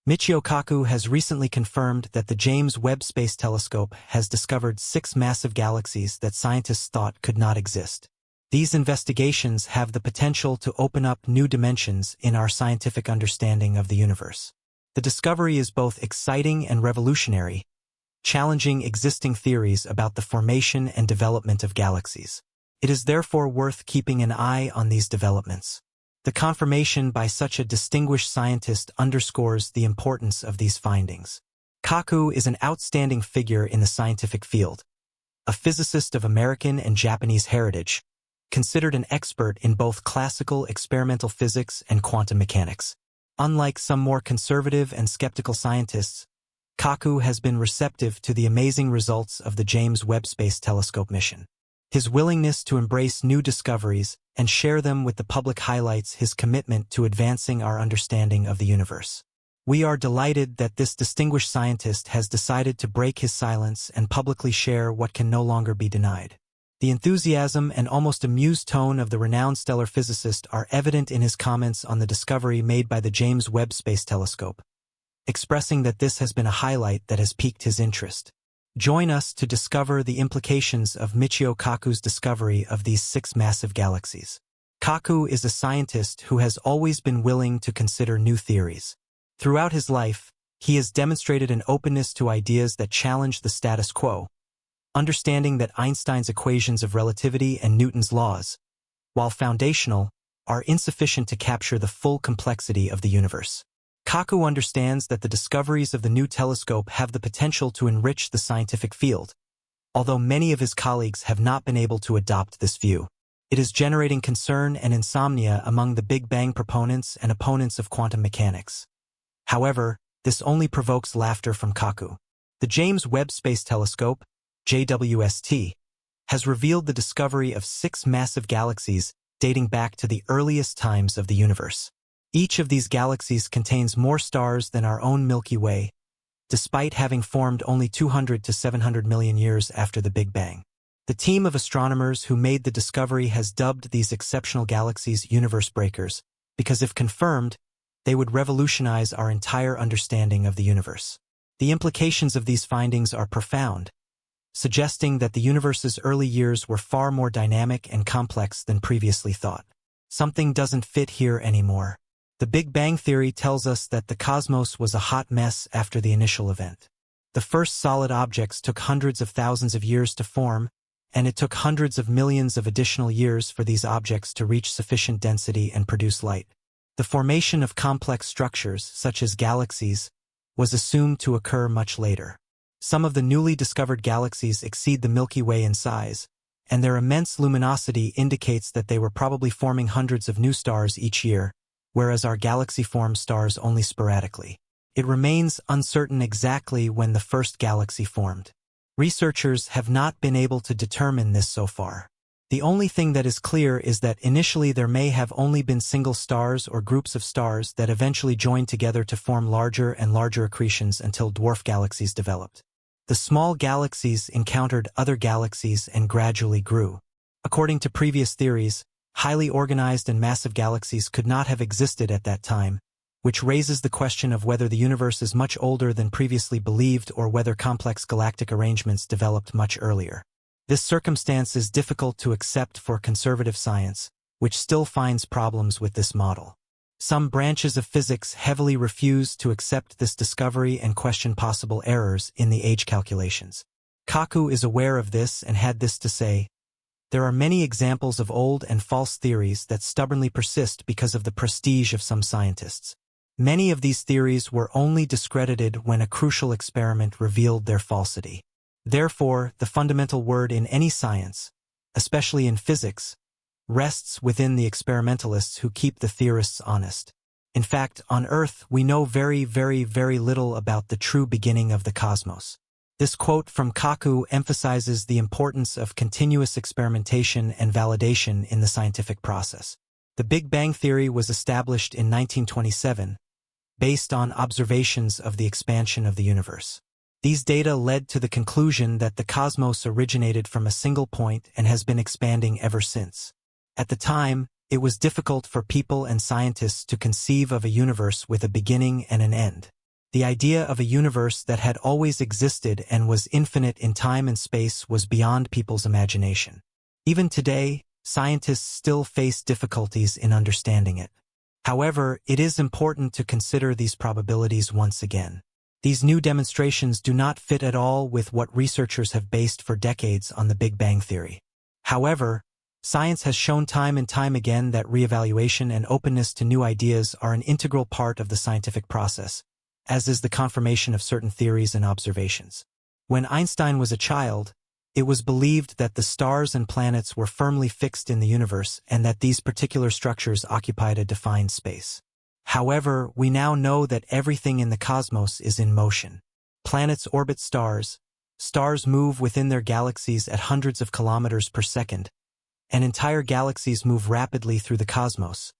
Michio Kaku has recently confirmed that the James Webb Space Telescope has discovered 6 massive galaxies that scientists thought could not exist. These investigations have the potential to open up new dimensions in our scientific understanding of the universe. The discovery is both exciting and revolutionary, challenging existing theories about the formation and development of galaxies. It is therefore worth keeping an eye on these developments. The confirmation by such a distinguished scientist underscores the importance of these findings. Kaku is an outstanding figure in the scientific field, a physicist of American and Japanese heritage, considered an expert in both classical experimental physics and quantum mechanics. Unlike some more conservative and skeptical scientists, Kaku has been receptive to the amazing results of the James Webb Space Telescope mission. His willingness to embrace new discoveries and share them with the public highlights his commitment to advancing our understanding of the universe. We are delighted that this distinguished scientist has decided to break his silence and publicly share what can no longer be denied. The enthusiasm and almost amused tone of the renowned stellar physicist are evident in his comments on the discovery made by the James Webb Space Telescope, expressing that this has been a highlight that has piqued his interest. Join us to discover the implications of Michio Kaku's discovery of these 6 massive galaxies. Kaku is a scientist who has always been willing to consider new theories. Throughout his life, he has demonstrated an openness to ideas that challenge the status quo, understanding that Einstein's equations of relativity and Newton's laws, while foundational, are insufficient to capture the full complexity of the universe. Kaku understands that the discoveries of the new telescope have the potential to enrich the scientific field, although many of his colleagues have not been able to adopt this view. It is generating concern and insomnia among the Big Bang proponents and opponents of quantum mechanics. However, this only provokes laughter from Kaku. The James Webb Space Telescope, JWST, has revealed the discovery of 6 massive galaxies dating back to the earliest times of the universe. Each of these galaxies contains more stars than our own Milky Way, despite having formed only 200 to 700 million years after the Big Bang. The team of astronomers who made the discovery has dubbed these exceptional galaxies universe breakers, because if confirmed, they would revolutionize our entire understanding of the universe. The implications of these findings are profound, suggesting that the universe's early years were far more dynamic and complex than previously thought. Something doesn't fit here anymore. The Big Bang theory tells us that the cosmos was a hot mess after the initial event. The first solid objects took hundreds of thousands of years to form, and it took hundreds of millions of additional years for these objects to reach sufficient density and produce light. The formation of complex structures, such as galaxies, was assumed to occur much later. Some of the newly discovered galaxies exceed the Milky Way in size, and their immense luminosity indicates that they were probably forming hundreds of new stars each year, whereas our galaxy forms stars only sporadically. It remains uncertain exactly when the first galaxy formed. Researchers have not been able to determine this so far. The only thing that is clear is that initially there may have only been single stars or groups of stars that eventually joined together to form larger and larger accretions until dwarf galaxies developed. The small galaxies encountered other galaxies and gradually grew. According to previous theories, highly organized and massive galaxies could not have existed at that time, which raises the question of whether the universe is much older than previously believed or whether complex galactic arrangements developed much earlier. This circumstance is difficult to accept for conservative science, which still finds problems with this model. Some branches of physics heavily refuse to accept this discovery and question possible errors in the age calculations. Kaku is aware of this and had this to say: "There are many examples of old and false theories that stubbornly persist because of the prestige of some scientists. Many of these theories were only discredited when a crucial experiment revealed their falsity. Therefore, the fundamental word in any science, especially in physics, rests within the experimentalists who keep the theorists honest. In fact, on Earth, we know very, very, very little about the true beginning of the cosmos." This quote from Kaku emphasizes the importance of continuous experimentation and validation in the scientific process. The Big Bang theory was established in 1927, based on observations of the expansion of the universe. These data led to the conclusion that the cosmos originated from a single point and has been expanding ever since. At the time, it was difficult for people and scientists to conceive of a universe with a beginning and an end. The idea of a universe that had always existed and was infinite in time and space was beyond people's imagination. Even today, scientists still face difficulties in understanding it. However, it is important to consider these probabilities once again. These new demonstrations do not fit at all with what researchers have based for decades on the Big Bang theory. However, science has shown time and time again that reevaluation and openness to new ideas are an integral part of the scientific process, as is the confirmation of certain theories and observations. When Einstein was a child, it was believed that the stars and planets were firmly fixed in the universe and that these particular structures occupied a defined space. However, we now know that everything in the cosmos is in motion. Planets orbit stars, stars move within their galaxies at hundreds of kilometers per second, and entire galaxies move rapidly through the cosmos,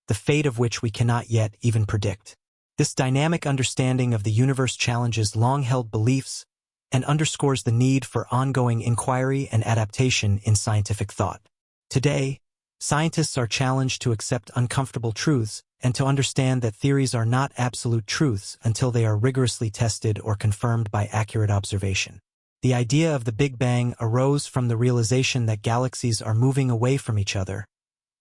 the fate of which we cannot yet even predict. This dynamic understanding of the universe challenges long-held beliefs and underscores the need for ongoing inquiry and adaptation in scientific thought. Today, scientists are challenged to accept uncomfortable truths and to understand that theories are not absolute truths until they are rigorously tested or confirmed by accurate observation. The idea of the Big Bang arose from the realization that galaxies are moving away from each other,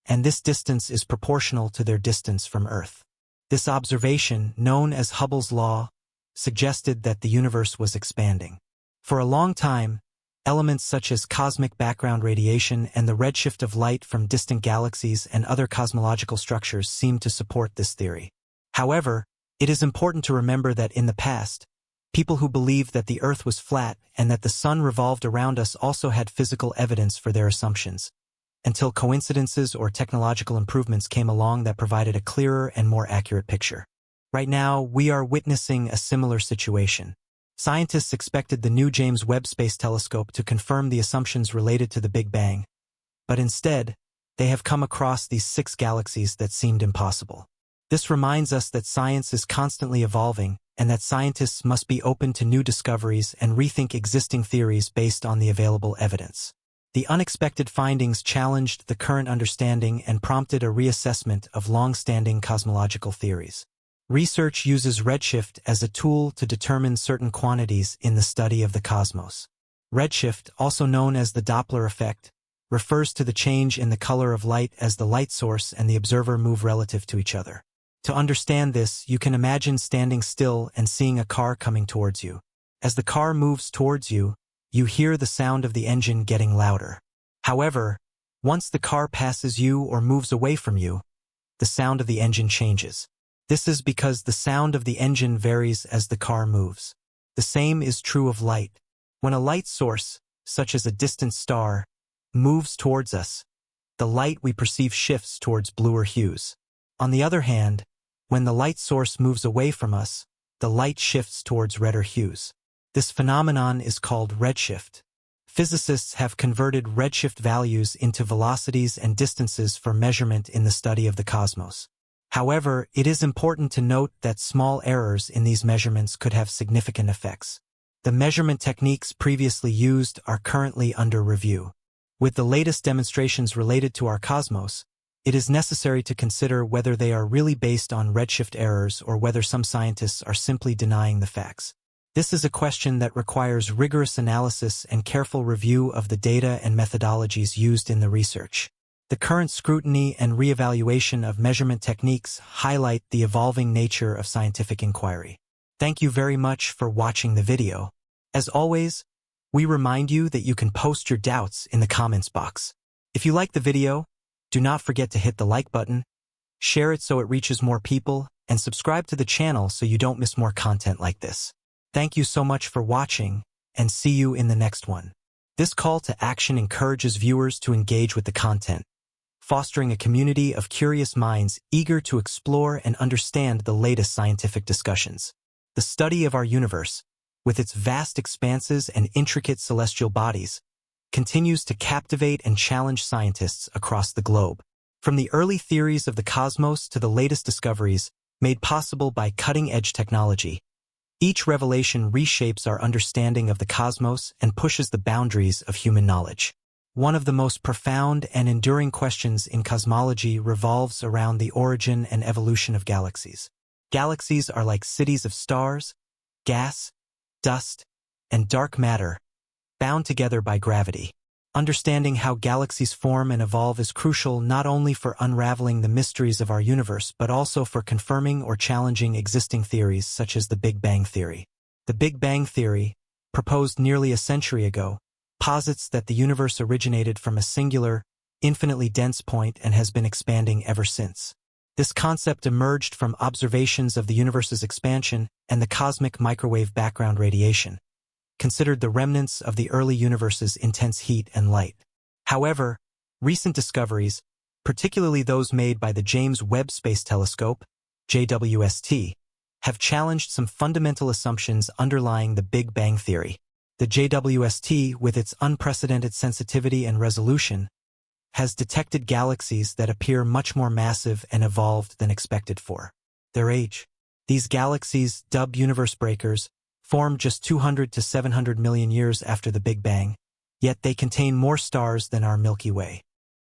and this distance is proportional to their distance from Earth. This observation, known as Hubble's law, suggested that the universe was expanding. For a long time, elements such as cosmic background radiation and the redshift of light from distant galaxies and other cosmological structures seemed to support this theory. However, it is important to remember that in the past, people who believed that the Earth was flat and that the Sun revolved around us also had physical evidence for their assumptions, until coincidences or technological improvements came along that provided a clearer and more accurate picture. Right now, we are witnessing a similar situation. Scientists expected the new James Webb Space Telescope to confirm the assumptions related to the Big Bang, but instead, they have come across these 6 galaxies that seemed impossible. This reminds us that science is constantly evolving and that scientists must be open to new discoveries and rethink existing theories based on the available evidence. The unexpected findings challenged the current understanding and prompted a reassessment of long-standing cosmological theories. Research uses redshift as a tool to determine certain quantities in the study of the cosmos. Redshift, also known as the Doppler effect, refers to the change in the color of light as the light source and the observer move relative to each other. To understand this, you can imagine standing still and seeing a car coming towards you. As the car moves towards you, you hear the sound of the engine getting louder. However, once the car passes you or moves away from you, the sound of the engine changes. This is because the sound of the engine varies as the car moves. The same is true of light. When a light source, such as a distant star, moves towards us, the light we perceive shifts towards bluer hues. On the other hand, when the light source moves away from us, the light shifts towards redder hues. This phenomenon is called redshift. Physicists have converted redshift values into velocities and distances for measurement in the study of the cosmos. However, it is important to note that small errors in these measurements could have significant effects. The measurement techniques previously used are currently under review. With the latest demonstrations related to our cosmos, it is necessary to consider whether they are really based on redshift errors or whether some scientists are simply denying the facts. This is a question that requires rigorous analysis and careful review of the data and methodologies used in the research. The current scrutiny and reevaluation of measurement techniques highlight the evolving nature of scientific inquiry. Thank you very much for watching the video. As always, we remind you that you can post your doubts in the comments box. If you like the video, do not forget to hit the like button, share it so it reaches more people, and subscribe to the channel so you don't miss more content like this. Thank you so much for watching, and see you in the next one. This call to action encourages viewers to engage with the content, fostering a community of curious minds eager to explore and understand the latest scientific discussions. The study of our universe, with its vast expanses and intricate celestial bodies, continues to captivate and challenge scientists across the globe. From the early theories of the cosmos to the latest discoveries made possible by cutting-edge technology, each revelation reshapes our understanding of the cosmos and pushes the boundaries of human knowledge. One of the most profound and enduring questions in cosmology revolves around the origin and evolution of galaxies. Galaxies are like cities of stars, gas, dust, and dark matter, bound together by gravity. Understanding how galaxies form and evolve is crucial not only for unraveling the mysteries of our universe but also for confirming or challenging existing theories such as the Big Bang Theory. The Big Bang Theory, proposed nearly a century ago, posits that the universe originated from a singular, infinitely dense point and has been expanding ever since. This concept emerged from observations of the universe's expansion and the cosmic microwave background radiation, considered the remnants of the early universe's intense heat and light. However, recent discoveries, particularly those made by the James Webb Space Telescope, JWST, have challenged some fundamental assumptions underlying the Big Bang Theory. The JWST, with its unprecedented sensitivity and resolution, has detected galaxies that appear much more massive and evolved than expected for their age. These galaxies, dubbed universe breakers, formed just 200 to 700 million years after the Big Bang, yet they contain more stars than our Milky Way.